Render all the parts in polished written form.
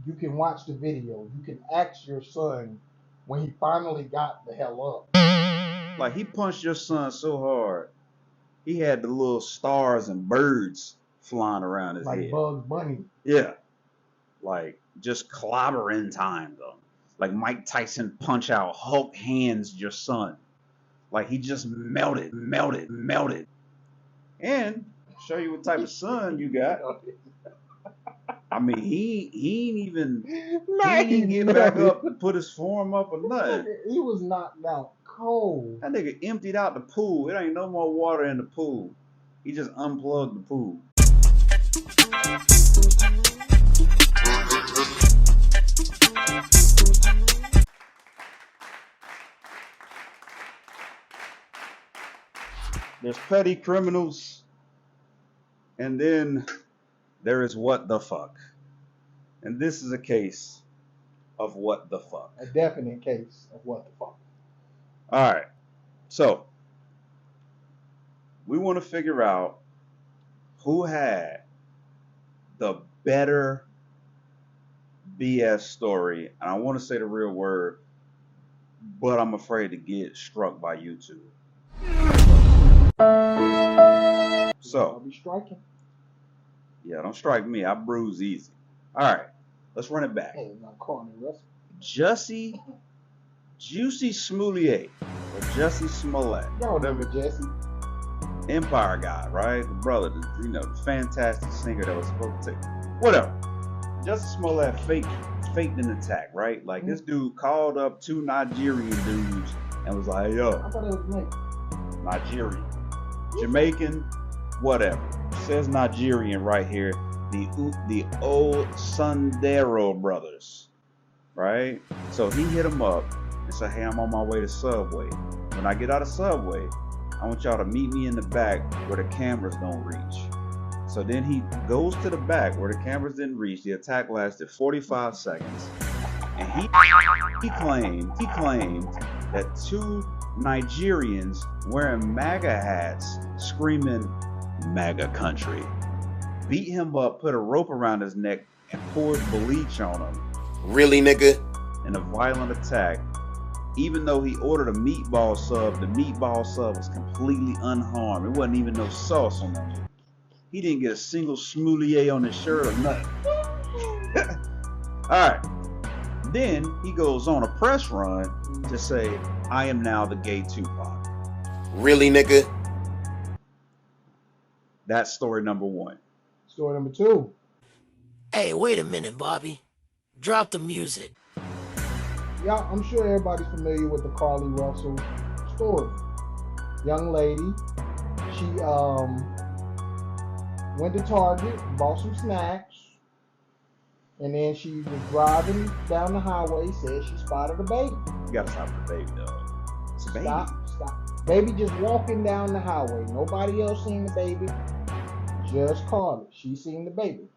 You can watch the video. You can ask your son when he finally got the hell up. Like, he punched your son so hard, he had the little stars and birds flying around his Like head. Bugs Bunny. Yeah. Like, just clobbering time, though. Like Mike Tyson punch out Hulk hands your son. Like, he just melted. And show you what type of son you got. I mean, he ain't get back up to put his form up or nothing. He was knocked out cold. That nigga emptied out the pool. It ain't no more water in the pool. He just unplugged the pool. There's petty criminals, and then there is what the fuck. And this is a case of what the fuck. A definite case of what the fuck. All right. So, we want to figure out who had the better BS story. And I want to say the real word, but I'm afraid to get struck by YouTube. So, I'll be striking. Yeah, don't strike me. I bruise easy. All right, let's run it back. Hey, not calling me Russell. Jessie, Juicy Smollet, or Jessie Smollet. Y'all remember Jessie? Empire guy, right? The brother, the fantastic singer that was supposed to take. Whatever. Jessie Smollet faked an attack, right? Like, this dude called up 2 Nigerian dudes and was like, yo. I thought it was Jamaican. Nigerian. Jamaican, whatever. It says Nigerian right here. The old Sundero brothers, right? So he hit him up and said, hey, I'm on my way to Subway. When I get out of Subway, I want y'all to meet me in the back where the cameras don't reach. So then he goes to the back where the cameras didn't reach. The attack lasted 45 seconds. And he claimed that 2 Nigerians wearing MAGA hats screaming MAGA country beat him up, put a rope around his neck, and poured bleach on him. Really, nigga? In a violent attack. Even though he ordered a meatball sub, the meatball sub was completely unharmed. It wasn't even no sauce on that. He didn't get a single smoulier on his shirt or nothing. Alright. Then he goes on a press run to say, I am now the gay Tupac. Really, nigga? That's story number 1. Story number 2. Hey, wait a minute, Bobby. Drop the music. Y'all, I'm sure everybody's familiar with the Carlee Russell story. Young lady, she went to Target, bought some snacks, and then she was driving down the highway, said she spotted a baby. You gotta stop the baby, though. It's a baby. Stop. Baby just walking down the highway. Nobody else seen the baby. Just Carlee. She seen the baby.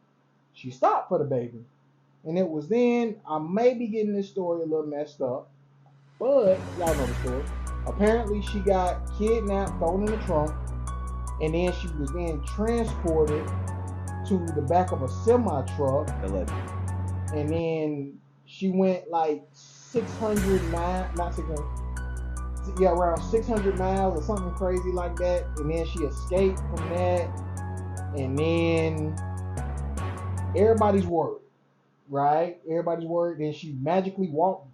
She stopped for the baby. And it was then, I may be getting this story a little messed up, but y'all know the story. Apparently she got kidnapped, thrown in the trunk, and then she was being transported to the back of a semi-truck. And then she went like 600 miles, not 600, yeah, around 600 miles or something crazy like that. And then she escaped from that. And then everybody's worried. Right? Everybody's worried. Then she magically walked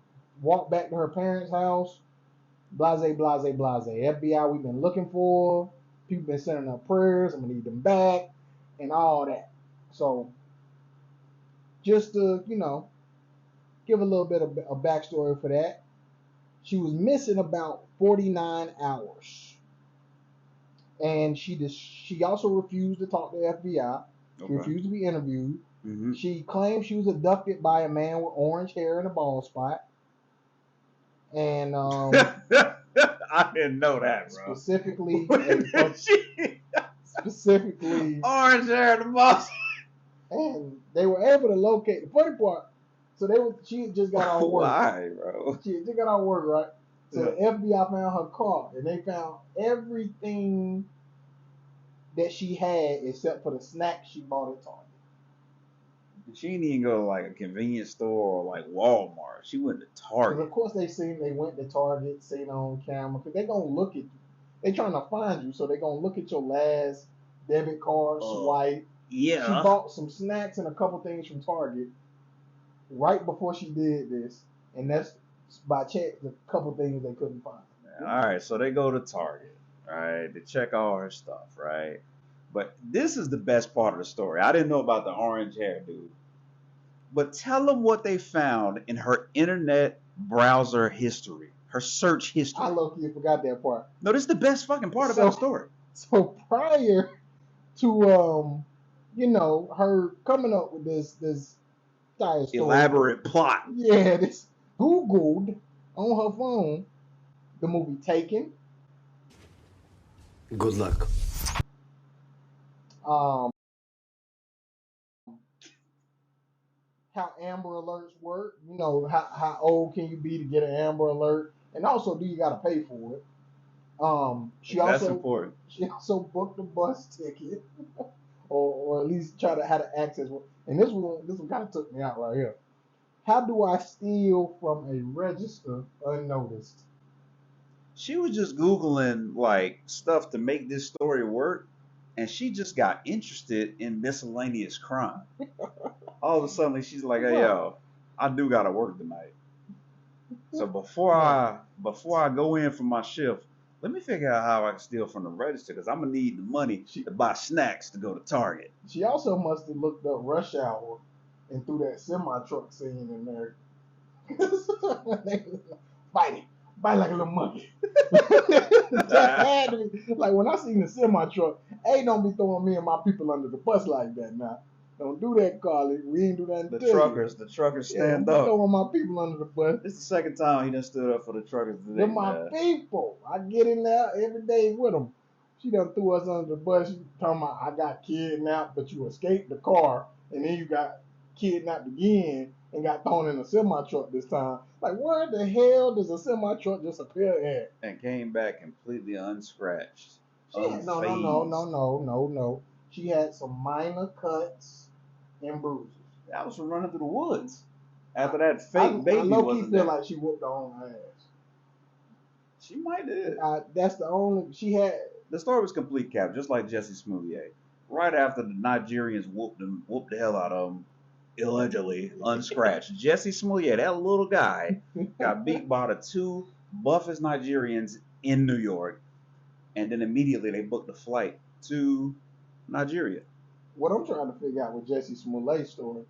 back to her parents' house. Blase. FBI, we've been looking for. People been sending up prayers. I'm going to need them back. And all that. So, just to, give a little bit of a backstory for that. She was missing about 49 hours. And she also refused to talk to the FBI. She refused to be interviewed. Mm-hmm. She claimed she was abducted by a man with orange hair and a bald spot. And I didn't know that, bro. Specifically orange hair and a bald spot. And they were able to locate the funny part. So she had just got out work. Why, bro? She had just got out work, right? So the FBI found her car, and they found everything that she had except for the snacks she bought at Target. She didn't even go to like a convenience store or like Walmart. She went to Because Target. of course they went to Target, seen on camera. Because they gonna look at you. They trying to find you, so they gonna look at your last debit card swipe. Yeah. She bought some snacks and a couple things from Target right before she did this, and that's by check the couple things they couldn't find. All right, so they go to Target, right? They check all her stuff, right? But this is the best part of the story. I didn't know about the orange hair dude. But tell them what they found in her internet browser history, her search history. I low-key forgot that part. No, this is the best fucking part about the story. So prior to her coming up with this entire story, Elaborate plot. Yeah, this Googled on her phone the movie Taken. Good luck. How Amber Alerts work. You know, how old can you be to get an Amber Alert, and also do you got to pay for it? That's important. She also booked a bus ticket, or at least try to have to access one. And this one kind of took me out right here. How do I steal from a register unnoticed? She was just Googling like stuff to make this story work, and she just got interested in miscellaneous crime. All of a sudden, she's like, "Hey, yo, I do gotta work tonight. So before I go in for my shift, let me figure out how I can steal from the register because I'm gonna need the money to buy snacks to go to Target." She also must have looked up Rush Hour and threw that semi truck scene in there. Fight like a little monkey. Like when I seen the semi truck, hey, don't be throwing me and my people under the bus like that now. Don't do that, Carlee. We ain't do that. The truckers stand up. Throwing my people under the bus. It's the second time he done stood up for the truckers today. They're my people. I get in there every day with them. She done threw us under the bus. She talking about I got kidnapped, but you escaped the car, and then you got kidnapped again and got thrown in a semi truck this time. Like, where the hell does a semi truck just appear at? And came back completely unscratched. No. She had some minor cuts and bruises. That was from running through the woods. After that fake baby I low-key wasn't feel there. like she whooped her own ass. She might have. That's the only she had. The story was complete, Cap, just like Jessie Smollet. Right after the Nigerians whooped the hell out of him, allegedly unscratched. Jessie Smollet, that little guy, got beat by the two buffest Nigerians in New York, and then immediately they booked a flight to Nigeria. What I'm trying to figure out with Jessie Smollet's story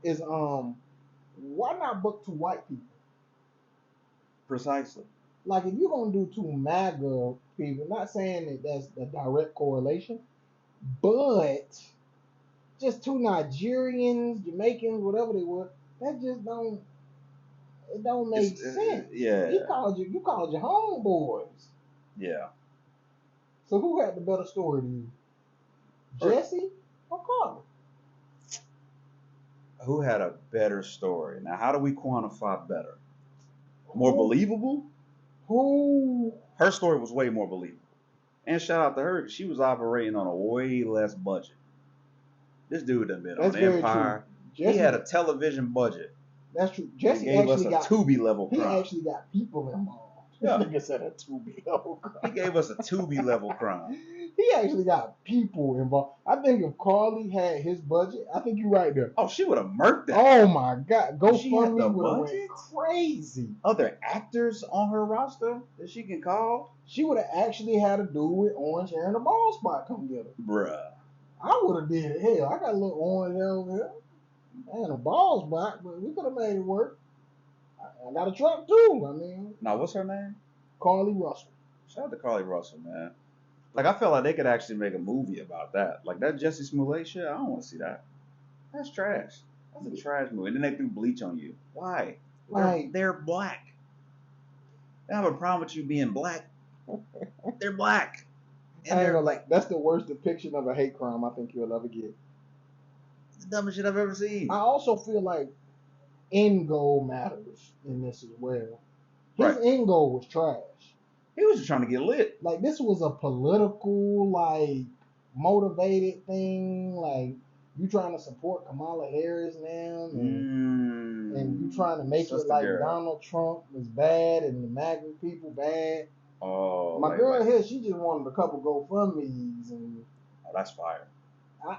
is why not book two white people? Precisely. Like if you're gonna do two MAGA people, not saying that that's a direct correlation, but just two Nigerians, Jamaicans, whatever they were, that just don't make sense. Yeah. You called your homeboys. Yeah. So who had the better story to you? Jessie or Carlee? Who had a better story? Now, how do we quantify better? More believable? Who? Her story was way more believable. And shout out to her, she was operating on a way less budget. This dude done been on Empire. He had a television budget. That's true. Jessie gave us a Tubi level crime. He actually got people involved. Yeah. This nigga said a Tubi level crime. He gave us a Tubi level crime. He actually got people involved. I think if Carlee had his budget, I think you're right there. Oh, she would have murked that. Oh my God. GoFundMe would have went crazy. Other actors on her roster that she can call? She would have actually had to do with Orange Hair and a Ball Spot come get her. Bruh. I would have did it. Hell, I got a little orange hair over here and a ball spot, but we could have made it work. I got a truck too. I mean. Now, what's her name? Carlee Russell. Shout out to Carlee Russell, man. Like, I felt like they could actually make a movie about that. Like, that Jessie Smollet shit, I don't want to see that. That's trash. That's a trash movie. And then they threw bleach on you. Why? Like, they're black. They don't have a problem with you being black. They're black. And they're like, that's the worst depiction of a hate crime I think you'll ever get. It's the dumbest shit I've ever seen. I also feel like end goal matters in this as well. His end goal was trash. He was just trying to get lit. Like, this was a political, like, motivated thing. Like, you trying to support Kamala Harris now, and you trying to make it like Donald Trump is bad and the MAGA people bad. Oh, my girl here, she just wanted a couple GoFundMe's, and that's fire.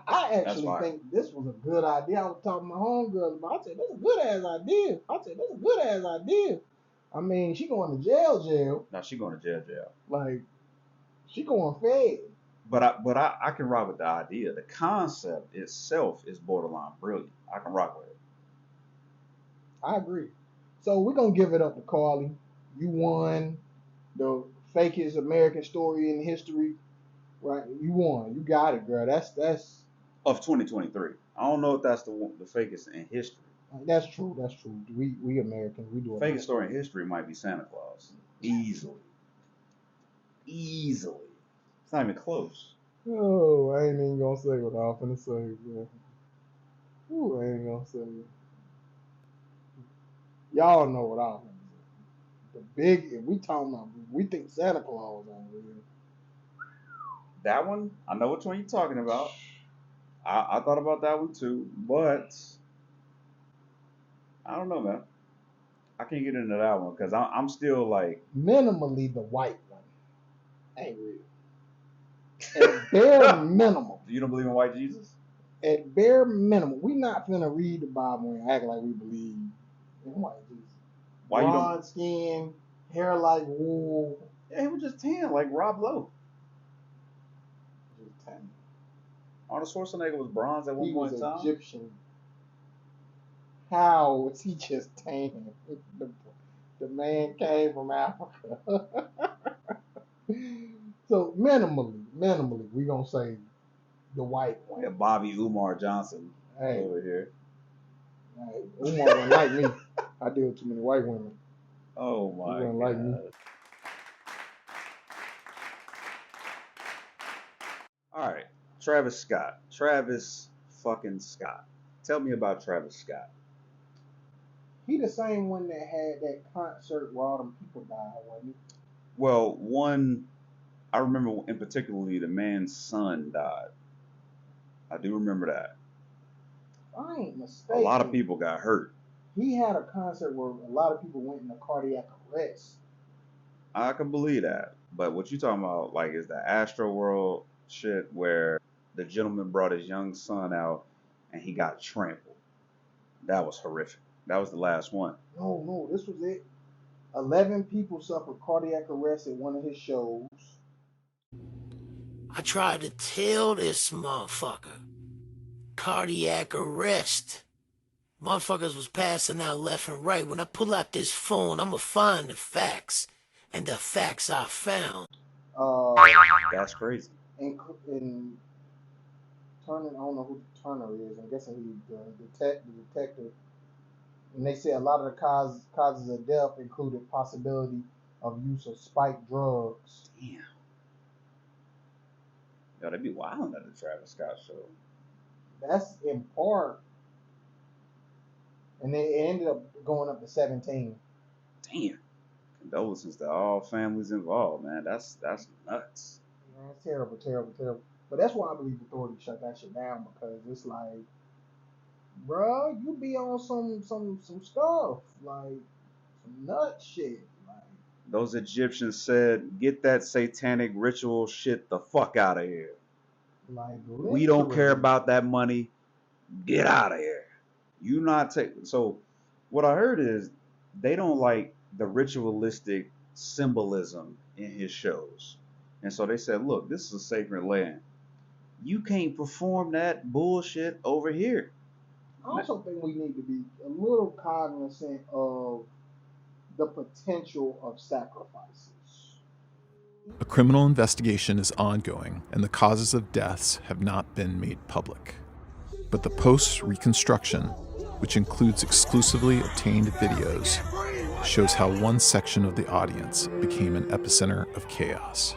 I actually think this was a good idea. I was talking to my homegirl about. I said, "That's a good ass idea." I mean, she going to jail. No, she going to jail. Like, she going fed. But I can rock with the idea. The concept itself is borderline brilliant. I can rock with it. I agree. So we're gonna give it up to Carlee. You won the fakest American story in history, right? You won. You got it, girl. That's of 2023. I don't know if that's the fakest in history. That's true. We Americans, we do it. Fakest story in history might be Santa Claus. Easily. It's not even close. Oh, I ain't even gonna say what I was finna say, man. Ooh, I ain't gonna say it. Y'all know what I was finna say. The big, if we talking about, we think Santa Claus on real. That one, I know which one you're talking about. I thought about that one too, but I don't know, man. I can't get into that one because I'm still like minimally the white one ain't real. At bare minimum. You don't believe in white Jesus? At bare minimum, we not finna read the Bible and act like we believe in white Jesus. Why blonde skin, hair like wool. Yeah, he was just tan like Rob Lowe. Just tan. Arnold Schwarzenegger was bronze at one point in time. He was Egyptian. How was he just tan? The man came from Africa. So minimally, we gonna say the white one. Yeah, Bobby Umar Johnson over here. Hey, Umar wouldn't like me. I deal with too many white women. Oh my God. Like me. All right, Travis Scott. Travis fucking Scott. Tell me about Travis Scott. He the same one that had that concert where all them people died, wasn't he? Well, one, I remember in particularly the man's son died. I do remember that. I ain't mistaken. A lot of people got hurt. He had a concert where a lot of people went into cardiac arrest. I can believe that. But what you talking about, like, is the Astro World shit where the gentleman brought his young son out and he got trampled. That was horrific. That was the last one. No, this was it. 11 people suffered cardiac arrest at one of his shows. I tried to tell this motherfucker. Cardiac arrest. Motherfuckers was passing out left and right. When I pull out this phone, I'ma find the facts. And the facts I found. That's crazy. And Turner, I don't know who Turner is. I'm guessing he's the detective. And they said a lot of the causes of death included possibility of use of spiked drugs. Damn. Yo, they be wilding at the Travis Scott show. That's in part. And it ended up going up to 17. Damn. Condolences to all families involved, man. That's nuts. Man, it's terrible. But that's why I believe the authorities shut that shit down, because it's like, bro, you be on some stuff, like some nut shit. Like, those Egyptians said, get that satanic ritual shit the fuck out of here. Like, we don't care about that money. Get out of here. You not take. So what I heard is they don't like the ritualistic symbolism in his shows. And so they said, look, this is a sacred land. You can't perform that bullshit over here. I also think we need to be a little cognizant of the potential of sacrifices. A criminal investigation is ongoing, and the causes of deaths have not been made public. But the post-reconstruction, which includes exclusively obtained videos, shows how one section of the audience became an epicenter of chaos.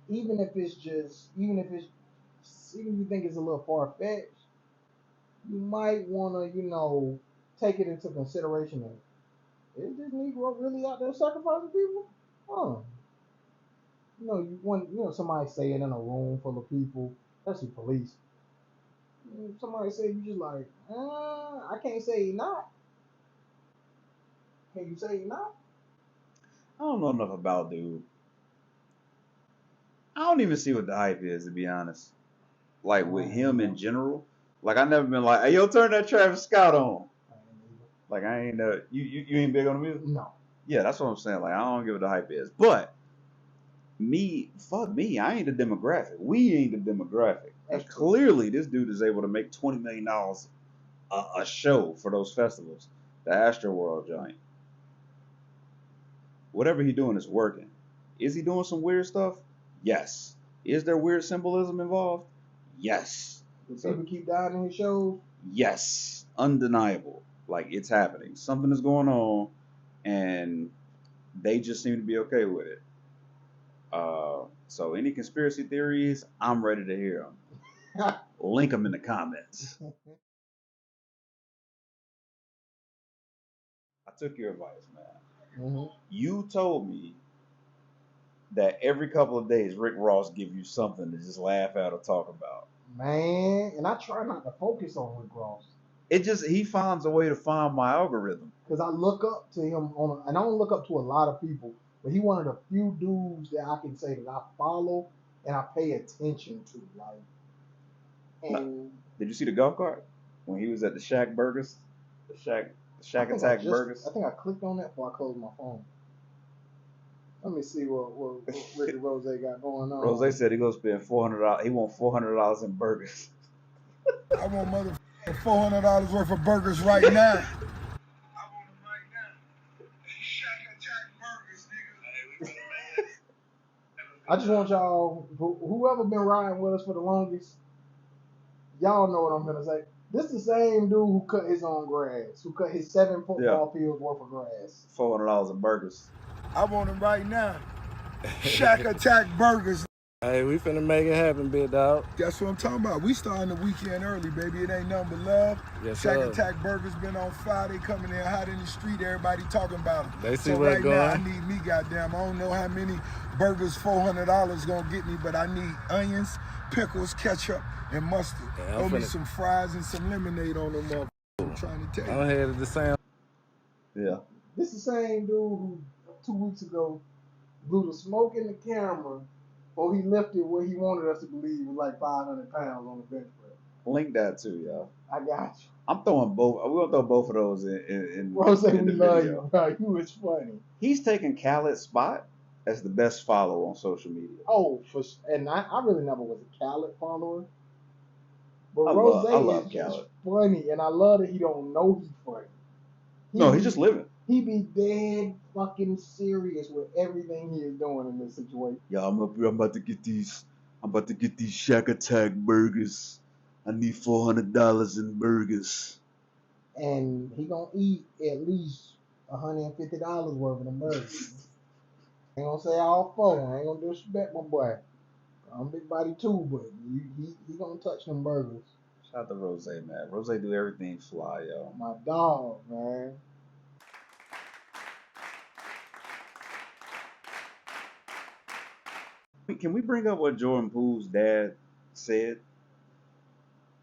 Even if you think it's a little far-fetched, you might want to, take it into consideration of, is this Negro really out there sacrificing people? Somebody say it in a room full of people, especially police. Somebody say you just like, I can't say he not. Can you say he not? I don't know enough about dude. I don't even see what the hype is, to be honest. Like with him in general. Like I never been like, hey, yo, turn that Travis Scott on. Like I ain't you ain't big on the music? No. Yeah, that's what I'm saying. Like I don't give what the hype is. But fuck me, I ain't the demographic. We ain't the demographic. And clearly this dude is able to make $20 million a show for those festivals. The Astroworld joint. Whatever he doing is working. Is he doing some weird stuff? Yes. Is there weird symbolism involved? Yes. Do people keep dying in his shows? Yes. Undeniable. Like it's happening. Something is going on and they just seem to be okay with it. So any conspiracy theories, I'm ready to hear them. Link them in the comments. I took your advice, man. Mm-hmm. You told me that every couple of days Rick Ross give you something to just laugh at or talk about. Man, and I try not to focus on Rick Ross. He finds a way to find my algorithm. Because I look up to him and I don't look up to a lot of people, but he one of the few dudes that I can say that I follow and I pay attention to. Did you see the golf cart when he was at the Shack Burgers? The Shack Attack Burgers? I think I clicked on that before I closed my phone. Let me see what Ricky Rose got going on. Rose said he gonna spend $400. He want $400 in burgers. I want motherfucking $400 worth of burgers right now. I want them right now. Shack Attack Burgers, nigga. I just want y'all, whoever been riding with us for the longest, y'all know what I'm gonna say. This is the same dude who cut his own grass, who cut his 7 football fields worth of grass. $400 in burgers. I want them right now. Shack Attack Burgers. Hey, we finna make it happen, big dog. That's what I'm talking about. We starting the weekend early, baby. It ain't nothing but love. Yes, Shack sir. Attack Burgers been on fire. They coming in hot in the street. Everybody talking about them. They see so where right it's going. now, I need me, goddamn. I don't know how many burgers $400 gonna get me, but I need onions, pickles, ketchup, and mustard. Yeah, Throw me some fries and some lemonade on them up. I'm trying to tell you. I'm headed the same. Yeah. This is the same dude who 2 weeks ago blew the smoke in the camera, or he lifted what he wanted us to believe was like 500 pounds on the bench press. Link that too, y'all. I got you. I'm throwing both. We're gonna throw both of those in Rose, in we the love video. you, bro. You is funny. He's taking Khaled's spot as the best follow on social media. Oh, and I really never was a Khaled follower. But I Rose love is just Khaled. funny, and I love that he don't know he's funny. He's just living. He be dead fucking serious with everything he is doing in this situation. Yeah, I'm about to get these Shack Attack burgers. I need $400 in burgers. And he gonna eat at least $150 worth of them burgers. I ain't gonna say all 4. I ain't gonna disrespect my boy. I'm big body too, but he gonna touch them burgers. Shout out to Rose, man. Rose do everything fly, yo. My dog, man. Can we bring up what Jordan Poole's dad said?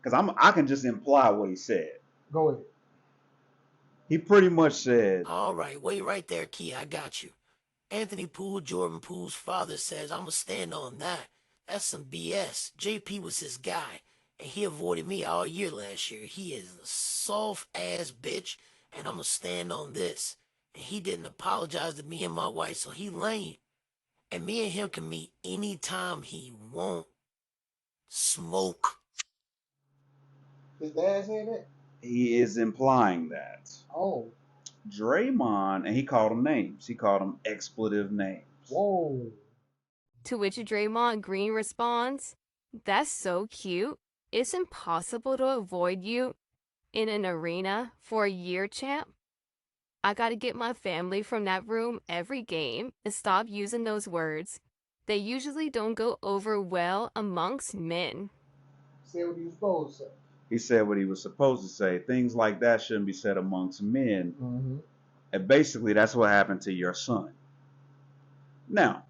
Because I can just imply what he said. Go ahead. He pretty much said, All right, wait right there, Key. I got you. Anthony Poole, Jordan Poole's father, says I'ma stand on that. That's some BS. JP was his guy, and he avoided me all year last year. He is a soft-ass bitch, and I'ma stand on this. And he didn't apologize to me and my wife, so he lame. And me and him can meet anytime he want. Smoke. His dad said that? he is implying that. Oh. Draymond, and he called them names. He called them expletive names. Whoa. To which Draymond Green responds, "That's so cute. It's impossible to avoid you in an arena for a year, champ. I gotta get my family from that room every game and stop using those words. They usually don't go over well amongst men." Say what he was supposed to say. He said what he was supposed to say. Things like that shouldn't be said amongst men. Mm-hmm. And basically, that's what happened to your son. Now,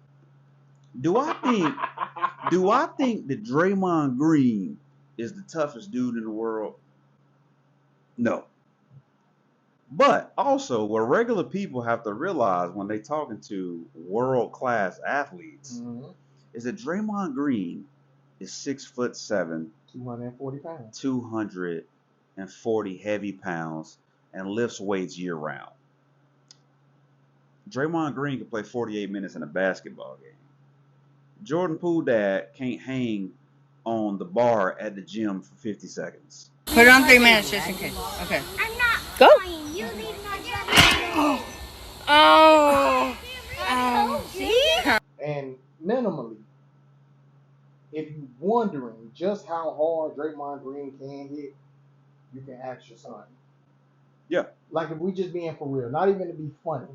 Do I think that Draymond Green is the toughest dude in the world? No. But also, what regular people have to realize when they talking to world-class athletes is that Draymond Green is 6'7", 240 pounds, 240 heavy pounds, and lifts weights year-round. Draymond Green can play 48 minutes in a basketball game. Jordan Poole dad can't hang on the bar at the gym for 50 seconds. Put it on 3 minutes just in case. Okay. I'm not Go. playing. You leave my brother. Oh. See? And minimally, if you're wondering just how hard Draymond Green can hit, you can ask your son. Yeah. Like if we just being for real, not even to be funny.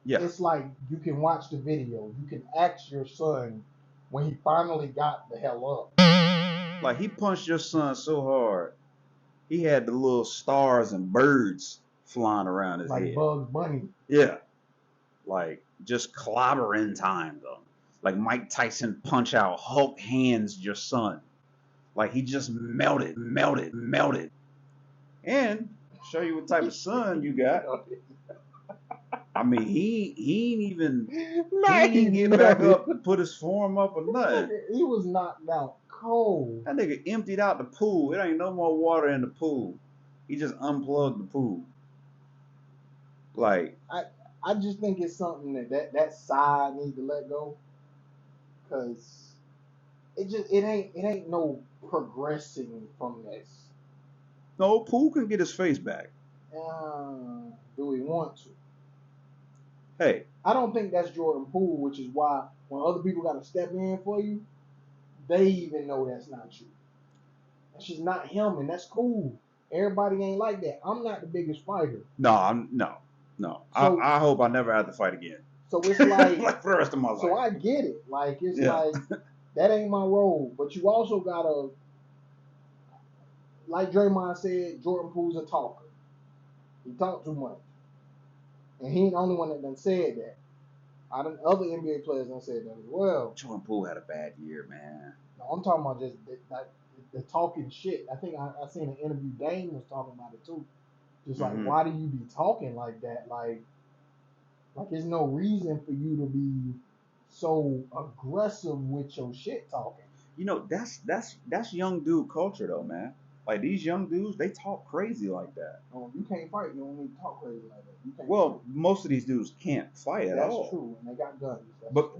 Yeah. It's like you can watch the video. You can ask your son when he finally got the hell up. Like he punched your son so hard, he had the little stars and birds flying around his like head. Like Bugs Bunny. Yeah. Like just clobbering time though. Like Mike Tyson punch out Hulk hands your son. Like he just melted. And show you what type of son you got. I mean, he didn't get back up to put his form up or nothing. He was knocked out cold. That nigga emptied out the pool. It ain't no more water in the pool. He just unplugged the pool. Like I just think it's something that side needs to let go, cause it ain't no progressing from this. No, Poole can get his face back. Do we want to? Hey, I don't think that's Jordan Poole, which is why when other people got to step in for you, they even know that's not you. That's just not him, and that's cool. Everybody ain't like that. I'm not the biggest fighter. No. So, I hope I never have to fight again. So it's like, like for the rest of my life. So I get it. Like it's like that ain't my role. But you also gotta, like Draymond said, Jordan Poole's a talker. He talk too much. And he ain't the only one that done said that. Other NBA players done said that as well. Jordan Poole had a bad year, man. No, I'm talking about just the talking shit. I think I seen an interview. Dame was talking about it too. Just like, why do you be talking like that? Like there's no reason for you to be so aggressive with your shit talking. You know, that's young dude culture though, man. Like these young dudes, they talk crazy like that. Oh, you can't fight. You don't need to talk crazy like that. You can't fight. Most of these dudes can't fight at all. That's true, and they got guns.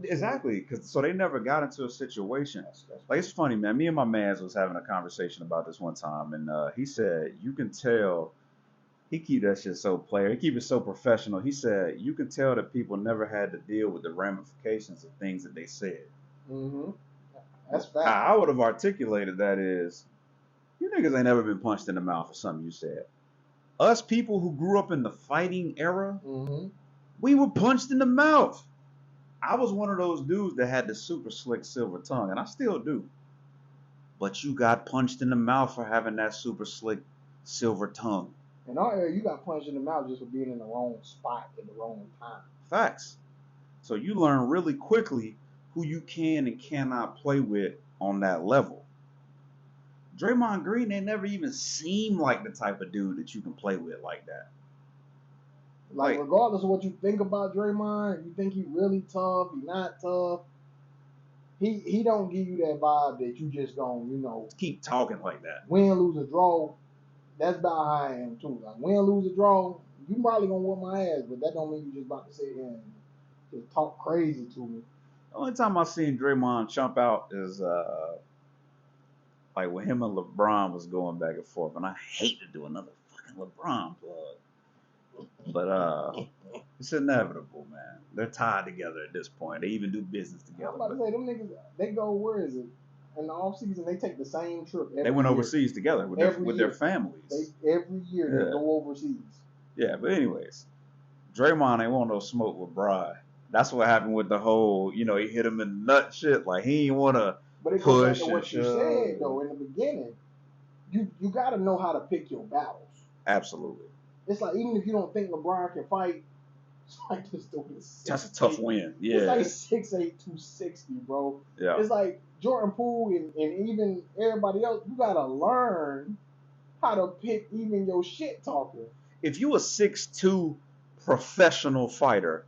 Exactly, so they never got into a situation. Like it's funny, man. Me and my mans was having a conversation about this one time, and he said you can tell. He keep that shit so player. He keep it so professional. He said you can tell that people never had to deal with the ramifications of things that they said. Mm-hmm. That's fact. How I would have articulated that is, you niggas ain't never been punched in the mouth for something you said. Us people who grew up in the fighting era, we were punched in the mouth. I was one of those dudes that had the super slick silver tongue, and I still do. But you got punched in the mouth for having that super slick silver tongue. In our area, you got punched in the mouth just for being in the wrong spot at the wrong time. Facts. So you learn really quickly who you can and cannot play with on that level. Draymond Green, they never even seemed like the type of dude that you can play with like that. Like regardless of what you think about Draymond, you think he really tough, he not tough. He don't give you that vibe that you just gonna, keep talking like that. Win, lose, or draw. That's about how I am too. Like win, lose, or draw, you probably gonna whoop my ass, but that don't mean you just about to sit here and just talk crazy to me. The only time I've seen Draymond chump out is like when him and LeBron was going back and forth, and I hate to do another fucking LeBron plug, but it's inevitable, man. They're tied together at this point. They even do business together. I'm about to say them niggas, they go where is it? In the off season, they take the same trip. They went overseas together with their families. Every year they go overseas. Yeah, but anyways, Draymond ain't want no smoke with Bry. That's what happened with the whole, he hit him in the nut shit. Like he ain't want to push. But it goes back to what you said though in the beginning. You got to know how to pick your battles. Absolutely. It's like even if you don't think LeBron can fight, Like this dude is That's a tough win. Yeah. It's like 6'8", 260, bro. Yeah. It's like Jordan Poole and even everybody else, you gotta learn how to pick even your shit talker. If you a 6'2" professional fighter,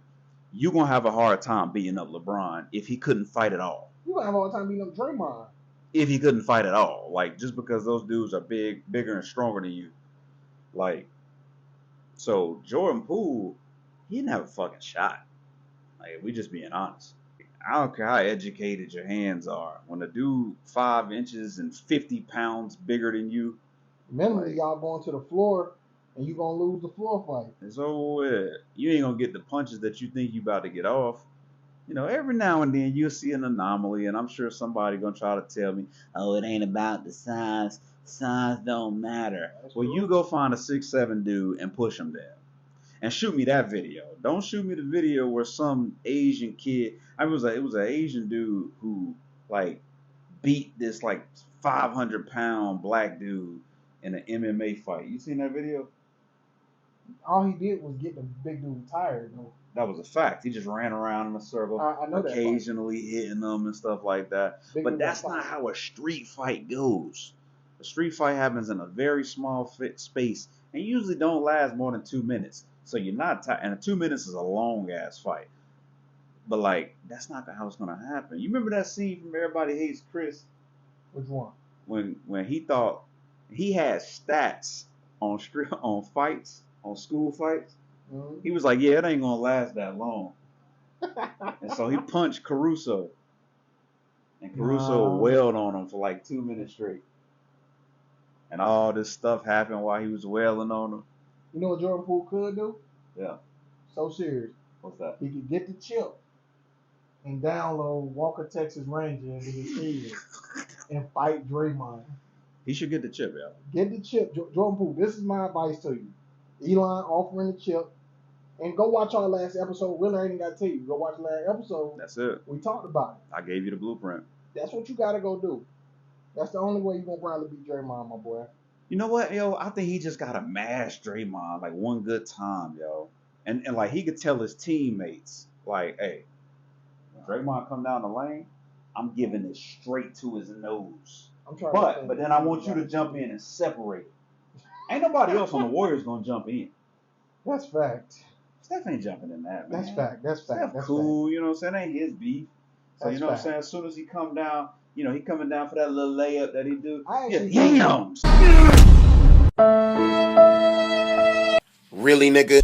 you're gonna have a hard time beating up LeBron if he couldn't fight at all. You gonna have a hard time beating up Draymond. If he couldn't fight at all. Like, just because those dudes are bigger and stronger than you. Like, so Jordan Poole, he didn't have a fucking shot. Like, we just being honest. I don't care how educated your hands are. When a dude 5 inches and 50 pounds bigger than you, Mentally, like, y'all going to the floor and you gonna lose the floor fight. it's over with. You ain't gonna get the punches that you think you about to get off. You know, every now and then you'll see an anomaly, and I'm sure somebody gonna try to tell me, oh, it ain't about the size. Size don't matter. That's well, true. you go find a 6'7" dude and push him down. And shoot me that video. Don't shoot me the video where some Asian kid, it was an Asian dude who, like, beat this, like, 500-pound black dude in an MMA fight. You seen that video? All he did was get the big dude tired, though. That was a fact. He just ran around in a circle, I know that occasionally hitting them and stuff like that. But that's not how a street fight goes. A street fight happens in a very small space and usually don't last more than 2 minutes. So you're not tired. And 2 minutes is a long-ass fight. But, like, that's not how it's going to happen. You remember that scene from Everybody Hates Chris? Which one? When he thought he had stats on fights, on school fights. Mm-hmm. He was like, yeah, it ain't going to last that long. And so he punched Caruso. And Caruso wailed on him for like 2 minutes straight. And all this stuff happened while he was wailing on him. You know what Jordan Poole could do? Yeah. So serious. What's that? He could get the chip and download Walker Texas Ranger into his head and fight Draymond. He should get the chip, yeah. Get the chip. Jordan Poole, this is my advice to you. Elon offering the chip. And go watch our last episode. Really, I ain't got to tell you. Go watch the last episode. That's it. We talked about it. I gave you the blueprint. That's what you got to go do. That's the only way you're going to probably beat Draymond, my boy. You know what, yo? I think he just got to mash Draymond like one good time, yo. And like he could tell his teammates, like, hey, when Draymond come down the lane, I'm giving it straight to his nose. But then I want you to jump in and separate it. Ain't nobody else on the Warriors going to jump in. That's fact. Steph ain't jumping in that, man. That's fact. That's fact. Steph That's cool, fact. you know what I'm saying? Ain't his beef. So, That's you know what I'm fact. saying? As soon as he come down, you know, he coming down for that little layup that he do. Really, nigga?